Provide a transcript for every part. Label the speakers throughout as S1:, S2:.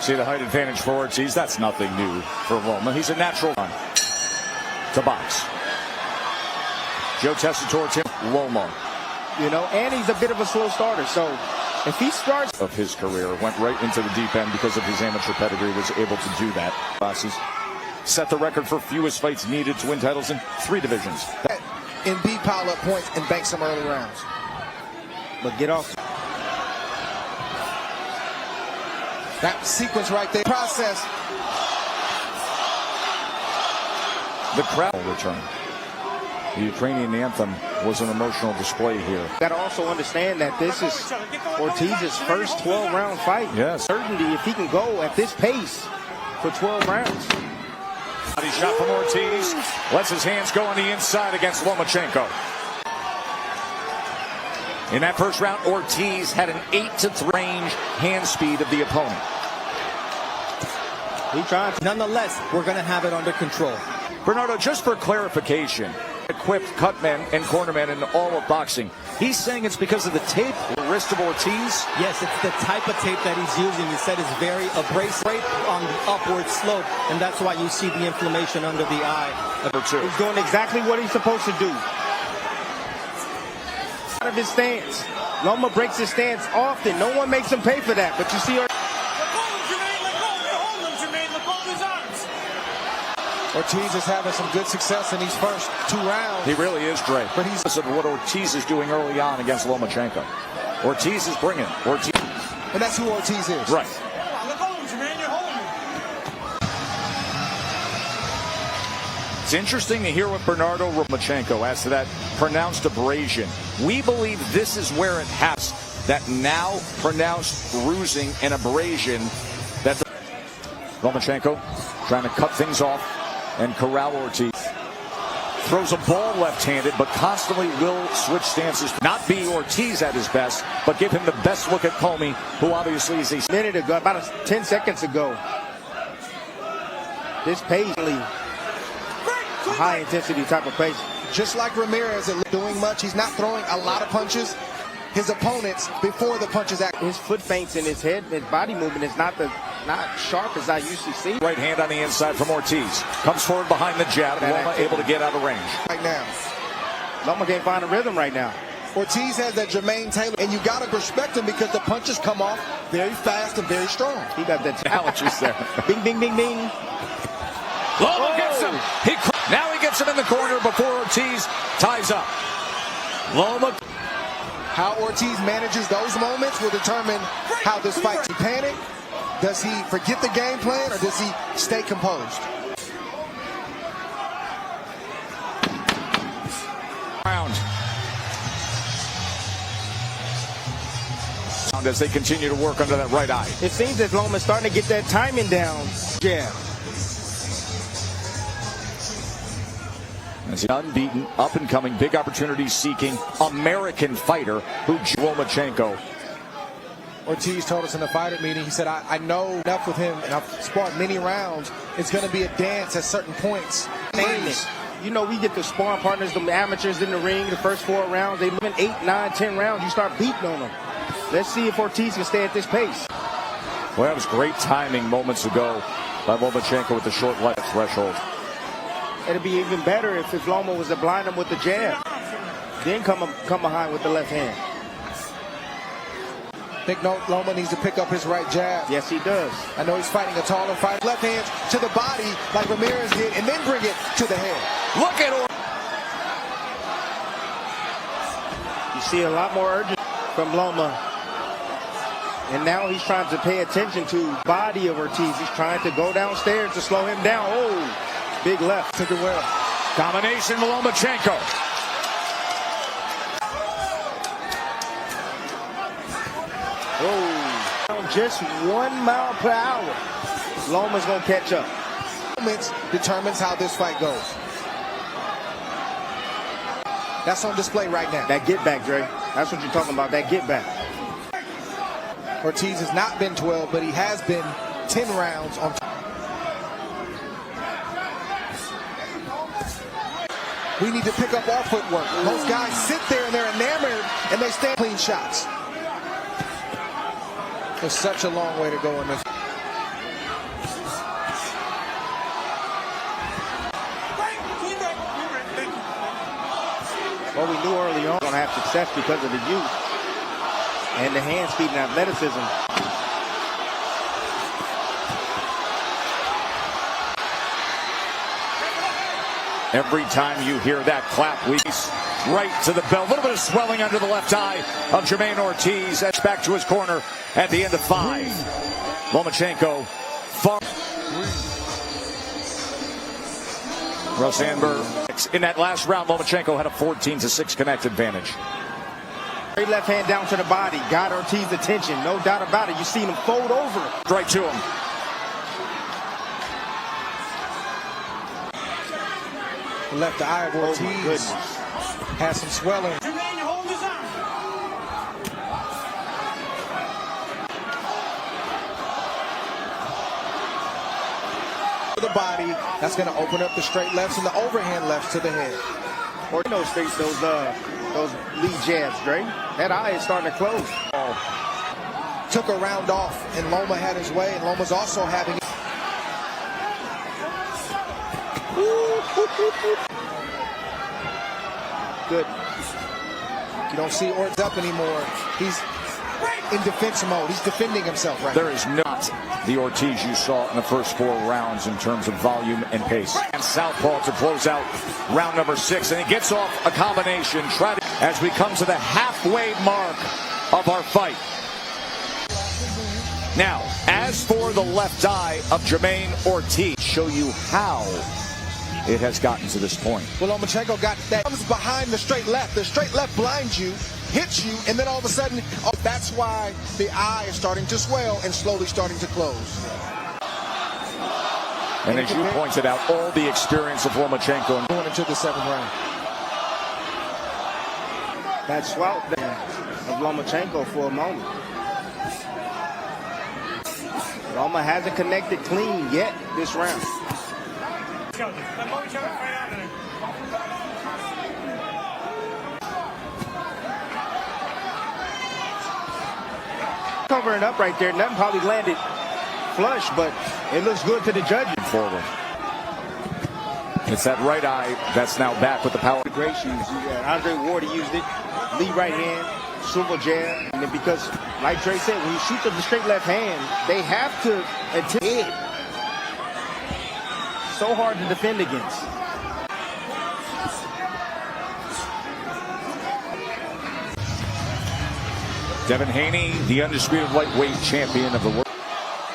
S1: See the height advantage for Ortiz. That's nothing new for Loma. He's a natural run to box. Joe tested towards him. Loma.
S2: You know, and he's a bit of a slow starter. So if he starts
S1: of his career, went right into the deep end because of his amateur pedigree, was able to do that. Bosses set the record for fewest fights needed to win titles in 3 divisions.
S3: Embiid pile up points and bank some early rounds.
S2: But get off.
S3: That sequence right there. Process.
S1: The crowd will return. The Ukrainian anthem was an emotional display here.
S2: Got to also understand that this is Ortiz's first 12-round fight.
S1: Yes.
S2: Certainty if he can go at this pace for 12 rounds.
S1: Body shot from Ortiz. Lets his hands go on the inside against Lomachenko. In that first round, Ortiz had an 8-3 range hand speed of the opponent.
S2: He tried.
S4: Nonetheless, we're going to have it under control.
S1: Bernardo, just for clarification, equipped cutmen and cornermen in all of boxing. He's saying it's because of the tape, the wrist of Ortiz?
S4: Yes, it's the type of tape that he's using. He said it's very abrasive on the upward slope, and that's why you see the inflammation under the eye.
S1: Number 2.
S2: He's doing exactly what he's supposed to do. Out of his stance. Loma breaks his stance often. No one makes him pay for that, but you see
S3: Ortiz is having some good success in these first 2 rounds.
S1: He really is great.
S3: But he's
S1: what Ortiz is doing early on against Lomachenko. Ortiz is bringing it. Ortiz.
S3: And that's who Ortiz is.
S1: Right. It's interesting to hear what Bernardo Lomachenko as to that pronounced abrasion. We believe this is where it happens. That now pronounced bruising and abrasion. That Lomachenko trying to cut things off and corral Ortiz. Throws a ball left-handed, but constantly will switch stances. Not be Ortiz at his best, but give him the best look at Comey, who obviously is a
S2: minute ago, about 10 seconds ago. This pace, a high-intensity type of pace.
S3: Just like Ramirez isn't doing much. He's not throwing a lot of punches. His opponents, before the punches act.
S2: His foot feints in his head, his body movement is not sharp as I usually see.
S1: Right hand on the inside from Ortiz. Comes forward behind the jab. Loma able to get out of range.
S3: Right now.
S2: Loma can't find a rhythm right now.
S3: Ortiz has that Jamaine Taylor, and you got to respect him because the punches come off very fast and very strong.
S2: He got that
S1: challenge there.
S2: Bing, bing, bing, bing.
S1: Loma gets him. Now he gets him in the corner before Ortiz ties up. Loma.
S3: How Ortiz manages those moments will determine how this fight. Does he panic? Does he forget the game plan, or does he stay composed?
S1: Round. As they continue to work under that right eye.
S2: It seems as Loma's starting to get that timing down. Yeah.
S1: As an unbeaten, up-and-coming, big opportunity-seeking American fighter who Lomachenko.
S3: Ortiz told us in the fighter meeting, he said, I know enough with him, and I've sparred many rounds. It's going to be a dance at certain points.
S2: You know, we get the sparring partners, the amateurs in the ring, the first 4 rounds. They win 8, 9, 10 rounds. You start beating on them. Let's see if Ortiz can stay at this pace.
S1: Well, that was great timing moments ago by Lomachenko with the short left threshold.
S2: It'd be even better if Loma was to blind him with the jab. Then come behind with the left hand.
S3: I think Loma needs to pick up his right jab.
S2: Yes, he does.
S3: I know he's fighting a taller fighter. Left hand to the body like Ramirez did, and then bring it to the head.
S1: Look at Ortiz.
S2: You see a lot more urgency from Loma. And now he's trying to pay attention to the body of Ortiz. He's trying to go downstairs to slow him down. Oh, big left.
S3: Took it well.
S1: Domination Lomachenko.
S2: Oh, just 1 mile per hour. Loma's going to catch up.
S3: Moments determines how this fight goes. That's on display right now.
S2: That get back, Dre. That's what you're talking about, that get back.
S3: Ortiz has not been 12, but he has been 10 rounds on top. We need to pick up our footwork. Most guys sit there and they're enamored and they stand clean shots. There's such a long way to go in this.
S2: Well, we knew early on going to have success because of the youth and the hand speed and athleticism.
S1: Every time you hear that clap, we right to the bell. A little bit of swelling under the left eye of Jamaine Ortiz. That's back to his corner at the end of 5. Lomachenko far. Rosenberg in that last round. Lomachenko had a 14-6 connect advantage.
S2: Great left hand down to the body. Got Ortiz's attention. No doubt about it. You seen him fold over.
S1: Right to him.
S3: The left eye of Ortiz has some swelling. The body, that's going to open up the straight lefts and the overhand lefts to the head.
S2: Or those lead jabs, Dre. That eye is starting to close.
S3: Took a round off, and Loma had his way, and Loma's also having.
S2: Good.
S3: You don't see Ortiz up anymore. He's in defense mode. He's defending himself right now.
S1: There is not the Ortiz you saw in the first 4 rounds in terms of volume and pace. And southpaw to close out round number 6, and he gets off a combination. As we come to the halfway mark of our fight. Now, as for the left eye of Jamaine Ortiz, show you how it has gotten to this point.
S3: Well, Lomachenko got that. Comes behind the straight left. The straight left blinds you, hits you, and then all of a sudden, that's why the eye is starting to swell and slowly starting to close.
S1: And as you pointed out, all the experience of Lomachenko
S3: going into the 7th round.
S2: That swell of Lomachenko for a moment. Loma hasn't connected clean yet this round. Covering up right there. Nothing probably landed flush, but it looks good to the judges.
S1: Forward. It's that right eye that's now back with the power.
S2: Great shoes. Andre Ward used it. Lead right hand, swivel jab. And then because, like Dre said, when you shoot with the straight left hand, they have to attempt it. So hard to defend against.
S1: Devin Haney, the undisputed lightweight champion of the world.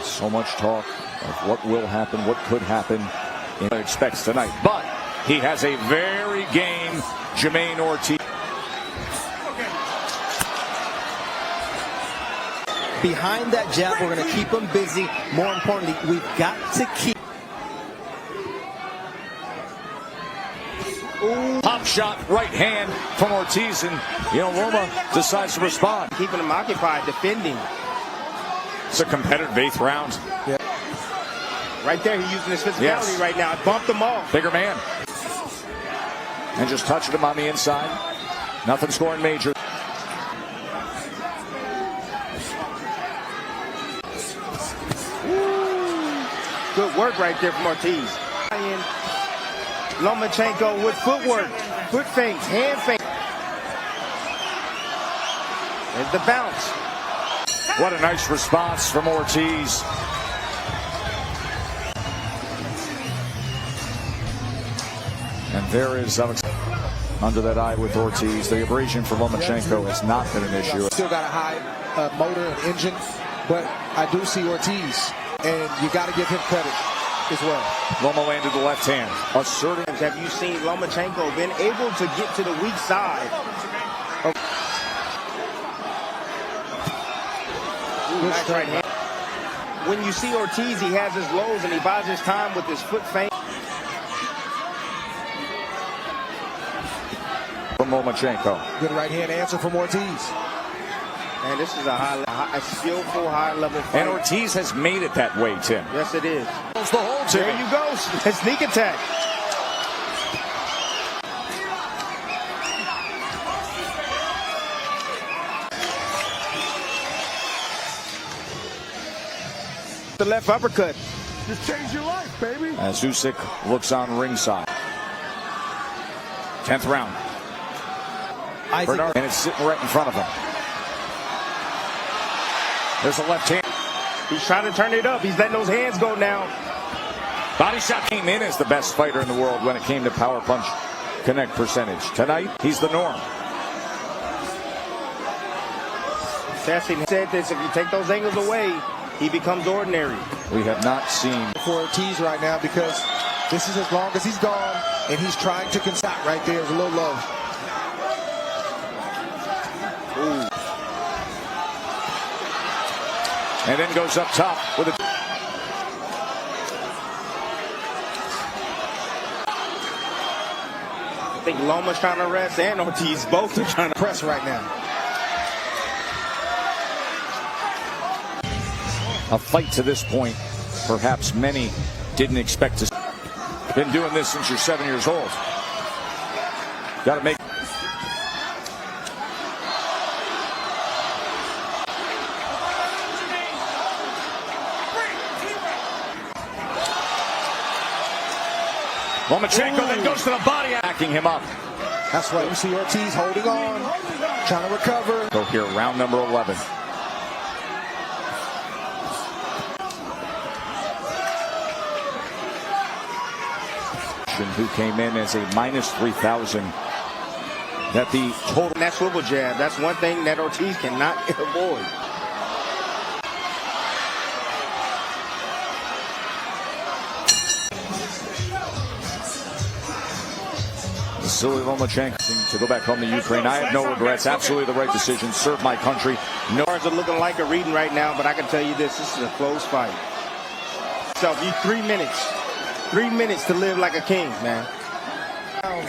S1: So much talk of what will happen, what could happen. Expects tonight, but he has a very game Jamaine Ortiz.
S4: Behind that jab, we're going to keep him busy. More importantly, we've got to keep.
S1: Ooh. Pop shot, right hand from Ortiz, and Loma decides to respond.
S2: Keeping him occupied, defending.
S1: It's a competitive 8th round.
S2: Yeah. Right there, he's using his physicality right now. I bumped him off.
S1: Bigger man. And just touched him on the inside. Nothing scoring major.
S2: Good work right there from Ortiz. Lomachenko with footwork, foot feints, hand feints. There's the bounce.
S1: What a nice response from Ortiz. And there is under that eye with Ortiz. The abrasion for Lomachenko has not been an issue.
S3: Still got a high motor and engine, but I do see Ortiz, and you got to give him credit as well.
S1: Loma landed the left hand, asserting.
S2: Have you seen Lomachenko been able to get to the weak side? Nice right hand. When you see Ortiz, he has his lows and he buys his time with his foot feint.
S1: From Lomachenko.
S3: Good right hand answer from Ortiz.
S2: Man, this is a skillful, high-level fight.
S1: And Ortiz has made it that way, Tim.
S2: Yes, it is.
S1: The whole team.
S2: There you go. Sneak attack. The left uppercut.
S3: Just changed your life, baby.
S1: As Usyk looks on ringside. 10th round. Bernardo, and it's sitting right in front of him. There's a left hand.
S2: He's trying to turn it up. He's letting those hands go now.
S1: Body shot came in as the best fighter in the world when it came to power punch connect percentage. Tonight, he's the norm.
S2: Testing said this, if you take those angles away, he becomes ordinary.
S1: We have not seen
S3: For Ortiz right now, because this is as long as he's gone, and he's trying to stop right there. It's a little low.
S2: Ooh.
S1: and then goes up top with a
S2: I think Loma's trying to rest and Ortiz both are trying to
S3: Press right now.
S1: a fight to this point perhaps many didn't expect to. Been doing this since you're 7 years old. Got to make. Lomachenko then goes to the body, backing him up.
S3: That's right. You see Ortiz holding on, trying to recover.
S1: Go here, round number 11. Who came in as a minus 3,000. That the total.
S2: that swivel jab. That's one thing that Ortiz cannot avoid.
S1: Vasyl Lomachenko to go back home to Ukraine. I have no regrets. Absolutely the right decision. Serve my country. No.
S2: Cards are looking like a reading right now, but I can tell you this is a close fight. So you 3 minutes. 3 minutes to live like a king, man.
S3: Oh,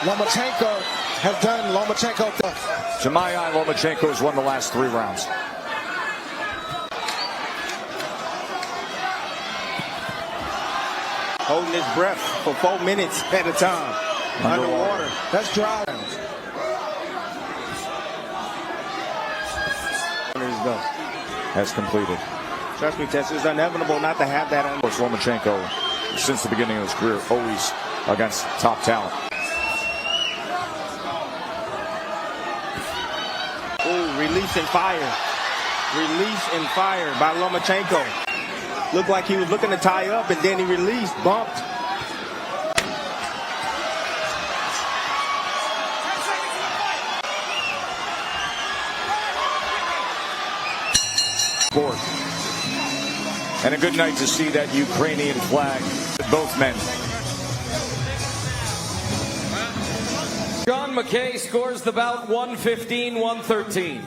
S3: Lomachenko has done Lomachenko.
S1: Jamaine Lomachenko has won the last 3 rounds.
S2: Holding his breath for 4 minutes at a time. Underwater.
S3: That's dry.
S1: Has completed.
S2: Trust me, Tess, it's inevitable not to have that on.
S1: Of course, Lomachenko, since the beginning of his career, always against top talent.
S2: Ooh, release and fire. Release and fire by Lomachenko. Looked like he was looking to tie up, and then he released, bumped.
S1: Board. And a good night to see that Ukrainian flag with both men.
S5: John McKay scores the bout 115-113.